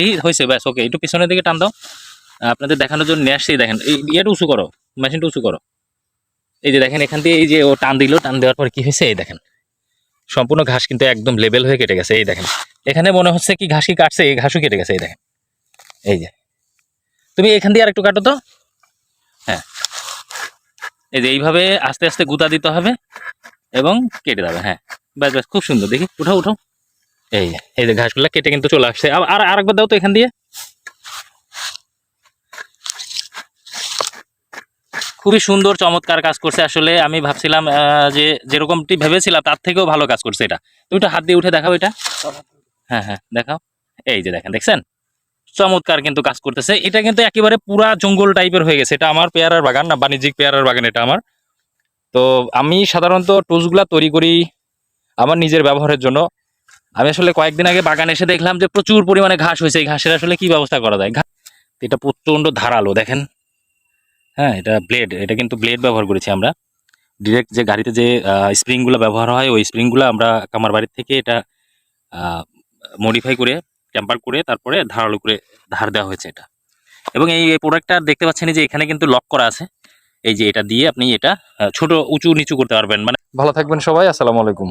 এই হয়েছে ব্যাস, ওকে। একটু পিছনের দিকে টান দাও, আপনাদের দেখানোর জন্য নিয়ে আসছি। দেখেন এই ইয়েটা উঁচু করো, মেশিনটা উঁচু করো। এই যে দেখেন এখান দিয়ে এই যে ও টান দিল, টান দেওয়ার পর কি হয়েছে এই দেখেন সম্পূর্ণ ঘাস কিন্তু একদম লেভেল হয়ে কেটে গেছে। এই দেখেন এখানে মনে হচ্ছে কি ঘাস কি কাটছে, এই ঘাসও কেটে গেছে। এই দেখেন, এই যে তুমি এখান দিয়ে আর একটু কাটো তো। হ্যাঁ, এই যে এইভাবে আস্তে আস্তে গুঁতা দিতে হবে এবং কেটে দেবে। হ্যাঁ, ব্যাস ব্যাস, খুব সুন্দর। দেখি উঠাও উঠাও। এই যে ঘাসগুলো কেটে কিন্তু চলে আসছে। আর আরেকবার দাও তো এখান দিয়ে। খুবই সুন্দর চমৎকার কাজ করছে। আসলে আমি ভাবছিলাম যে যেরকমটি ভেবেছিলাম তার থেকেও ভালো কাজ করছে এটা। তুমি একটু হাত দিয়ে উঠে দেখাও এটা। হ্যাঁ হ্যাঁ, দেখাও। এই যে দেখেন, দেখছেন চমৎকার কিন্তু কাজ করতেছে। এটা কিন্তু একেবারে পুরা জঙ্গল টাইপের হয়ে গেছে। এটা আমার পেয়ারার বাগান না, বাণিজ্যিক পেয়ারার বাগান এটা আমার। তো আমি সাধারণত টুলসগুলা তৈরি করি আমার নিজের ব্যবহারের জন্য। আমি আসলে কয়েকদিন আগে বাগানে এসে দেখলাম যে প্রচুর পরিমাণে ঘাস হয়েছে। এই ঘাসের আসলে কি ব্যবস্থা করা যায়? এটা প্রচন্ড ধারালো, দেখেন। হ্যাঁ, এটা ব্লেড, এটা কিন্তু ব্লেড ব্যবহার করেছি আমরা। ডিরেক্ট যে গাড়িতে যে স্প্রিংগুলো ব্যবহার হয়, ওই স্প্রিংগুলো আমরা আমার বাড়ির থেকে এটা মডিফাই করে টেম্পার করে তারপরে ধারালো করে ধার দেওয়া হয়েছে এটা। এবং এই প্রোডাক্টটা দেখতে পাচ্ছেন যে এখানে কিন্তু লক করা আছে। এই যে এটা দিয়ে আপনি এটা ছোট উঁচু নিচু করতে পারবেন। মানে ভালো থাকবেন সবাই, আসসালামু আলাইকুম।